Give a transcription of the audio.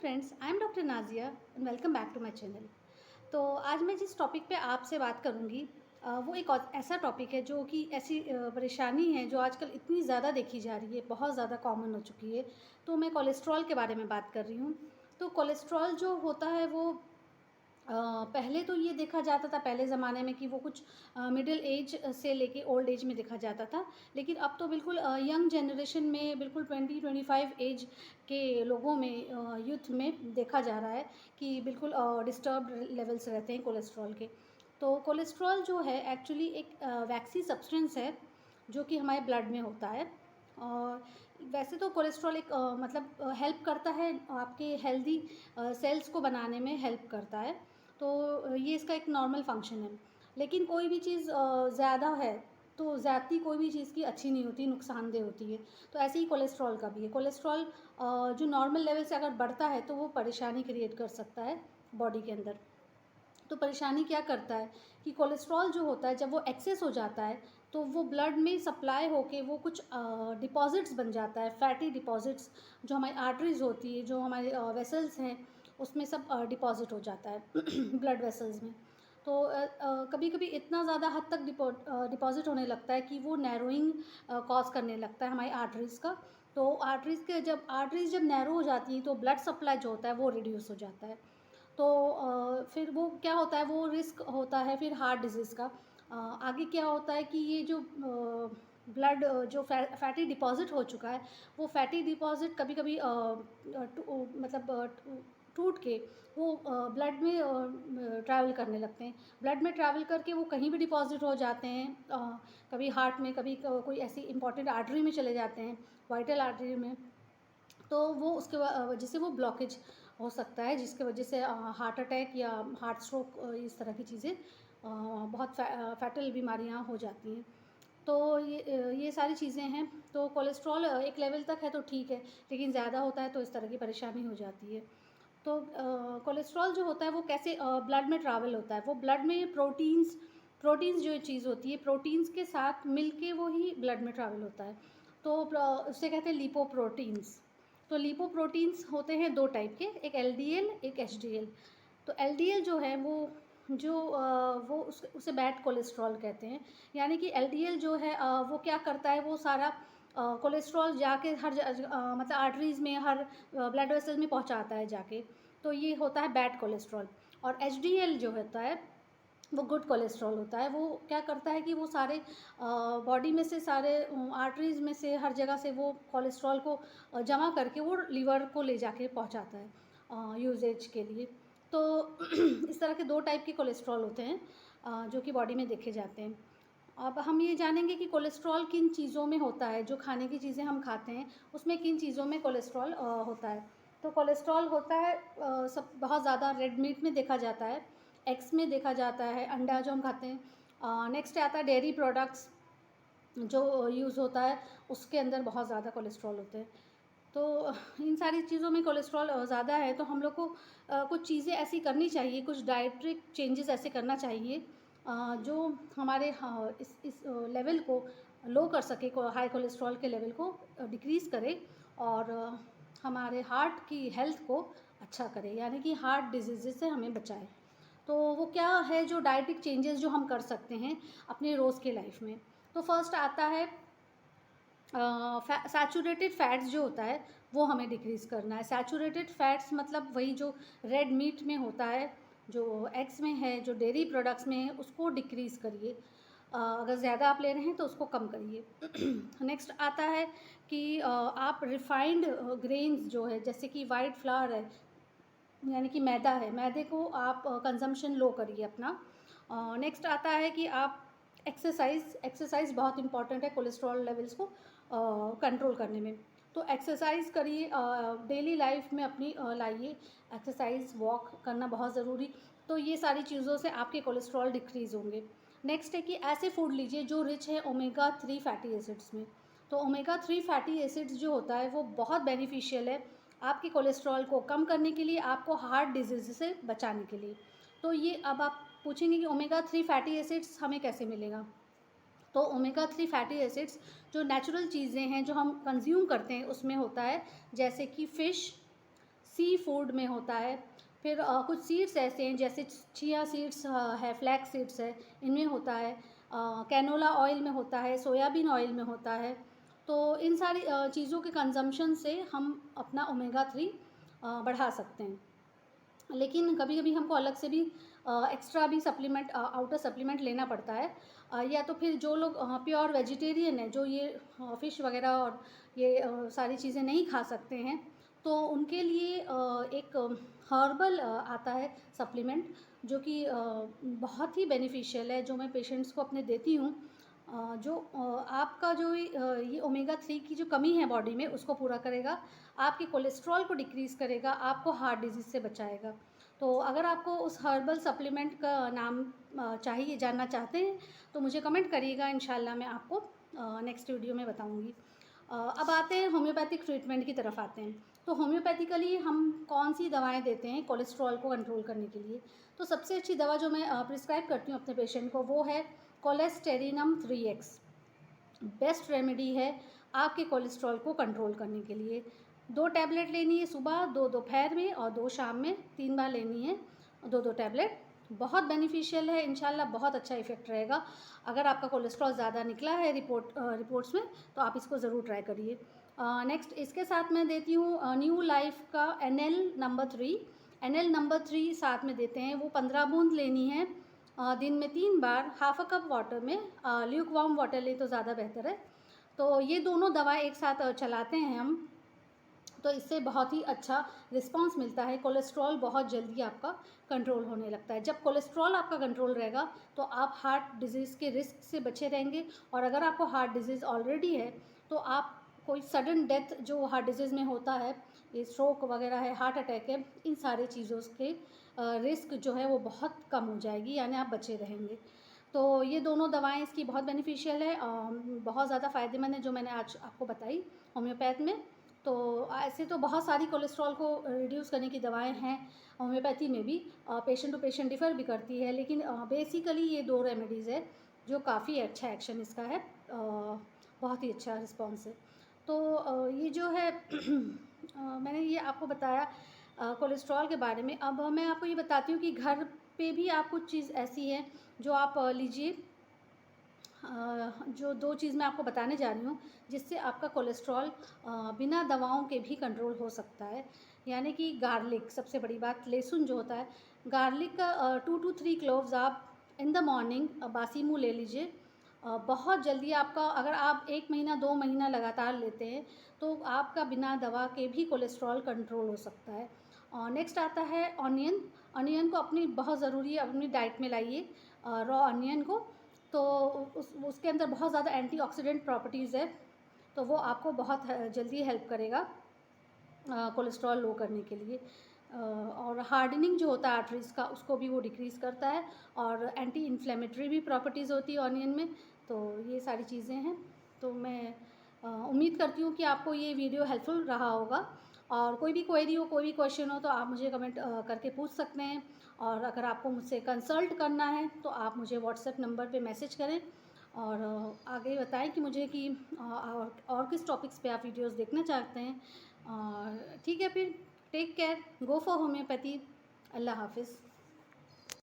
Friends, I am doctor Nazia and welcome back to my channel. तो आज मैं जिस टॉपिक पे आपसे बात करूँगी वो एक ऐसा टॉपिक है जो कि ऐसी परेशानी है जो आजकल इतनी ज़्यादा देखी जा रही है, बहुत ज़्यादा कॉमन हो चुकी है। तो मैं कोलेस्ट्रॉल के बारे में बात कर रही हूँ। तो कोलेस्ट्रॉल जो होता है वो पहले तो ये देखा जाता था पहले ज़माने में कि वो कुछ मिडिल एज से लेके ओल्ड एज में देखा जाता था। लेकिन अब तो बिल्कुल यंग जनरेशन में बिल्कुल 20-25 एज के लोगों में यूथ में देखा जा रहा है कि बिल्कुल डिस्टर्ब्ड लेवल्स रहते हैं कोलेस्ट्रॉल के। तो कोलेस्ट्रॉल जो है एक्चुअली एक वैक्सी सब्सटेंस है जो कि हमारे ब्लड में होता है। और वैसे तो कोलेस्ट्रॉल एक मतलब हेल्प करता है आपके हेल्दी सेल्स को बनाने में हेल्प करता है। तो ये इसका एक नॉर्मल फंक्शन है। लेकिन कोई भी चीज़ ज़्यादा है तो ज़्यादती कोई भी चीज़ की अच्छी नहीं होती, नुकसानदेह होती है। तो ऐसे ही कोलेस्ट्रॉल का भी है। कोलेस्ट्रॉल जो नॉर्मल लेवल से अगर बढ़ता है तो वो परेशानी क्रिएट कर सकता है बॉडी के अंदर। तो परेशानी क्या करता है कि कोलेस्ट्रॉल जो होता है जब वो एक्सेस हो जाता है तो वो ब्लड में सप्लाई होके वो कुछ डिपॉज़िट्स बन जाता है, फैटी डिपॉज़िट्स जो हमारी आर्टरीज़ होती है, जो हमारे वेसल्स हैं, उसमें सब डिपॉज़िट हो जाता है ब्लड वेसल्स में। तो कभी-कभी इतना ज़्यादा हद तक डिपॉज़िट होने लगता है कि वो नैरोइंग कॉज़ करने लगता है हमारी आर्टरीज़ का। तो आर्टरीज़ जब नैरो हो जाती हैं तो ब्लड सप्लाई जो होता है वो रिड्यूस हो जाता है। तो फिर वो क्या होता है, वो रिस्क होता है फिर हार्ट डिज़ीज़ का। आगे क्या होता है कि ये जो ब्लड जो फैटी डिपॉज़िट हो चुका है, वो फैटी डिपॉज़िट कभी-कभी मतलब टूट के वो ब्लड में ट्रैवल करने लगते हैं। ब्लड में ट्रैवल करके वो कहीं भी डिपॉज़िट हो जाते हैं। कभी हार्ट में, कभी कोई ऐसी इम्पोर्टेंट आर्टरी में चले जाते हैं, वाइटल आर्टरी में। तो वो उसके वजह से वो ब्लॉकेज हो सकता है जिसकी वजह से हार्ट अटैक या हार्ट स्ट्रोक इस तरह की चीज़ें बहुत फैटल बीमारियां हो जाती हैं। तो ये सारी चीज़ें हैं। तो कोलेस्ट्रॉल एक लेवल तक है तो ठीक है, लेकिन ज़्यादा होता है तो इस तरह की परेशानी हो जाती है। तो कोलेस्ट्रॉल जो होता है वो कैसे ब्लड में ट्रैवल होता है, वो ब्लड में प्रोटीन्स जो चीज़ होती है, प्रोटीन्स के साथ मिलके वो ही ब्लड में ट्रैवल होता है। तो उसे कहते हैं लिपोप्रोटीन्स। तो लिपोप्रोटीन्स होते हैं 2 टाइप के, एक एलडीएल, एक एचडीएल। तो एलडीएल जो है वो उसे बैड कोलेस्ट्रॉल कहते हैं। यानी कि एलडीएल जो है वो क्या करता है, वो सारा कोलेस्ट्रॉल जाके मतलब आर्टरीज़ में, हर ब्लड वेसल में पहुंचाता है जाके। तो ये होता है बैड कोलेस्ट्रॉल। और एचडीएल जो होता है वो गुड कोलेस्ट्रॉल होता है। वो क्या करता है कि वो सारे बॉडी में से, सारे आर्टरीज़ में से, हर जगह से वो कोलेस्ट्रॉल को जमा करके वो लिवर को ले जाके पहुंचाता है यूजेज के लिए। तो इस तरह के 2 टाइप के कोलेस्ट्रॉल होते हैं जो कि बॉडी में देखे जाते हैं। अब हम ये जानेंगे कि कोलेस्ट्रॉल किन चीज़ों में होता है, जो खाने की चीज़ें हम खाते हैं उसमें किन चीज़ों में कोलेस्ट्रॉल होता है। तो कोलेस्ट्रॉल होता है सब बहुत ज़्यादा रेड मीट में देखा जाता है, एग्स में देखा जाता है, अंडा जो हम खाते हैं। नेक्स्ट आता है डेयरी प्रोडक्ट्स जो यूज़ होता है, उसके अंदर बहुत ज़्यादा कोलेस्ट्रॉल होते हैं। तो इन सारी चीज़ों में कोलेस्ट्रॉल ज़्यादा है तो हम लोग को कुछ चीज़ें ऐसी करनी चाहिए, कुछ डाइटरी चेंजेस ऐसे करना चाहिए जो हमारे इस लेवल को लो कर सके, हाई कोलेस्ट्रॉल के लेवल को डिक्रीज़ करे और हमारे हार्ट की हेल्थ को अच्छा करे, यानी कि हार्ट डिजीज़ से हमें बचाए। तो वो क्या है जो डाइटिक चेंजेस जो हम कर सकते हैं अपने रोज़ के लाइफ में। तो फर्स्ट आता है सैचुरेटेड फैट्स जो होता है वो हमें डिक्रीज़ करना है। सैचुरेटेड फैट्स मतलब वही जो रेड मीट में होता है, जो एग्स में है, जो डेयरी प्रोडक्ट्स में है, उसको डिक्रीज़ करिए। अगर ज़्यादा आप ले रहे हैं तो उसको कम करिए। नेक्स्ट आता है कि आप रिफाइंड ग्रेन्स जो है, जैसे कि वाइट फ्लावर है, यानी कि मैदा है, मैदे को आप कंजम्पशन लो करिए अपना। नेक्स्ट आता है कि आप एक्सरसाइज़ बहुत इंपॉर्टेंट है कोलेस्ट्रॉल लेवल्स को कंट्रोल करने में। तो एक्सरसाइज़ करिए, डेली लाइफ में अपनी लाइए एक्सरसाइज़, वॉक करना बहुत ज़रूरी। तो ये सारी चीज़ों से आपके कोलेस्ट्रॉल डिक्रीज़ होंगे। नेक्स्ट है कि ऐसे फूड लीजिए जो रिच है ओमेगा 3 फैटी एसिड्स में। तो ओमेगा 3 फैटी एसिड्स जो होता है वो बहुत बेनिफिशियल है आपके कोलेस्ट्रॉल को कम करने के लिए, आपको हार्ट डिजीज़ से बचाने के लिए। तो ये अब आप पूछेंगे कि ओमेगा 3 फैटी एसिड्स हमें कैसे मिलेगा? तो ओमेगा 3 फैटी एसिड्स जो नेचुरल चीज़ें हैं जो हम कंज्यूम करते हैं उसमें होता है, जैसे कि फ़िश, सी फूड में होता है। फिर कुछ सीड्स ऐसे हैं जैसे चिया सीड्स है, फ्लैक्स सीड्स है, इनमें होता है। कैनोला ऑयल में होता है, सोयाबीन ऑयल में होता है। तो इन सारी चीज़ों के कंजम्पशन से हम अपना ओमेगा 3 बढ़ा सकते हैं। लेकिन कभी कभी हमको अलग से भी एक्स्ट्रा भी सप्लीमेंट, आउटर सप्लीमेंट लेना पड़ता है। या तो फिर जो लोग प्योर वेजिटेरियन है, जो ये फ़िश वगैरह और ये सारी चीज़ें नहीं खा सकते हैं, तो उनके लिए एक हर्बल आता है सप्लीमेंट, जो कि बहुत ही बेनिफिशियल है, जो मैं पेशेंट्स को अपने देती हूँ। जो आपका जो ये ओमेगा 3 की जो कमी है बॉडी में, उसको पूरा करेगा, आपके कोलेस्ट्रॉल को डिक्रीज़ करेगा, आपको हार्ट डिजीज़ से बचाएगा। तो अगर आपको उस हर्बल सप्लीमेंट का नाम चाहिए, जानना चाहते हैं, तो मुझे कमेंट करिएगा, इंशाल्लाह मैं आपको नेक्स्ट वीडियो में बताऊंगी। अब आते हैं होम्योपैथिक ट्रीटमेंट की तरफ आते हैं। तो होम्योपैथिकली हम कौन सी दवाएं देते हैं कोलेस्ट्रॉल को कंट्रोल करने के लिए? तो सबसे अच्छी दवा जो मैं प्रिस्क्राइब करती हूँ अपने पेशेंट को, वो है कोलेस्टेरिनम 3x। बेस्ट रेमेडी है आपके कोलेस्ट्रॉल को कंट्रोल करने के लिए। 2 टैबलेट लेनी है सुबह, 2 दोपहर में और 2 शाम में, 3 बार लेनी है 2-2 टैबलेट। बहुत बेनिफिशियल है, इंशाल्लाह बहुत अच्छा इफेक्ट रहेगा। अगर आपका कोलेस्ट्रॉल ज़्यादा निकला है रिपोर्ट्स में, तो आप इसको ज़रूर ट्राई करिए। नेक्स्ट इसके साथ मैं देती हूँ न्यू लाइफ का NL नंबर 3। NL नंबर 3 साथ में देते हैं, वो 15 बूंद लेनी है दिन में 3 बार, हाफ अ कप वाटर में। ल्यूक वार्म वाटर लें तो ज़्यादा बेहतर है। तो ये दोनों दवाएं एक साथ चलाते हैं हम, तो इससे बहुत ही अच्छा रिस्पांस मिलता है। कोलेस्ट्रॉल बहुत जल्दी आपका कंट्रोल होने लगता है। जब कोलेस्ट्रॉल आपका कंट्रोल रहेगा, तो आप हार्ट डिजीज़ के रिस्क से बचे रहेंगे। और अगर आपको हार्ट डिजीज़ ऑलरेडी है, तो आप कोई सडन डेथ जो हार्ट डिजीज़ में होता है, ये स्ट्रोक वगैरह है, हार्ट अटैक है, इन सारे चीज़ों के रिस्क जो है वो बहुत कम हो जाएगी, यानी आप बचे रहेंगे। तो ये दोनों दवाएं इसकी बहुत बेनिफिशियल है, बहुत ज़्यादा फ़ायदेमंद है, जो मैंने आज आपको बताई होम्योपैथ में। तो ऐसे तो बहुत सारी कोलेस्ट्रॉल को रिड्यूस करने की दवाएं हैं होम्योपैथी में भी, पेशेंट टू पेशेंट डिफ़र भी करती है, लेकिन बेसिकली ये 2 रेमेडीज़ है जो काफ़ी अच्छा एक्शन इसका है, बहुत ही अच्छा रिस्पॉन्स है। तो ये जो है मैंने ये आपको बताया कोलेस्ट्रॉल के बारे में। अब मैं आपको ये बताती हूँ कि घर पे भी आप कुछ चीज़ ऐसी है जो आप लीजिए। जो 2 चीज़ मैं आपको बताने जा रही हूँ, जिससे आपका कोलेस्ट्रॉल बिना दवाओं के भी कंट्रोल हो सकता है। यानी कि गार्लिक, सबसे बड़ी बात, लहसुन जो होता है, गार्लिक का 2 to 3 क्लोव्स आप इन द मॉर्निंग बासी मुँह ले लीजिए। बहुत जल्दी आपका, अगर आप 1 महीना 2 महीना लगातार लेते हैं, तो आपका बिना दवा के भी कोलेस्ट्रॉल कंट्रोल हो सकता है। नेक्स्ट आता है ऑनियन। ऑनियन को अपनी बहुत ज़रूरी है, अपनी डाइट में लाइए रॉ ऑनियन को। तो उसके अंदर बहुत ज़्यादा एंटीऑक्सीडेंट प्रॉपर्टीज़ है, तो वो आपको बहुत जल्दी हेल्प करेगा कोलेस्ट्रॉल लो करने के लिए। और हार्डनिंग जो होता है आर्टरीज़ का, उसको भी वो डिक्रीज़ करता है, और एंटी इन्फ्लेमेटरी भी प्रॉपर्टीज़ होती है ऑनियन में। तो ये सारी चीज़ें हैं। तो मैं उम्मीद करती हूँ कि आपको ये वीडियो हेल्पफुल रहा होगा। और कोई भी क्वेरी हो, कोई भी क्वेश्चन हो, तो आप मुझे कमेंट करके पूछ सकते हैं। और अगर आपको मुझसे कंसल्ट करना है, तो आप मुझे व्हाट्सएप नंबर पे मैसेज करें और आगे बताएं कि मुझे कि और किस टॉपिक्स पे आप वीडियोस देखना चाहते हैं। ठीक है, फिर take care, go for homeopathy. अल्लाह हाफिज़।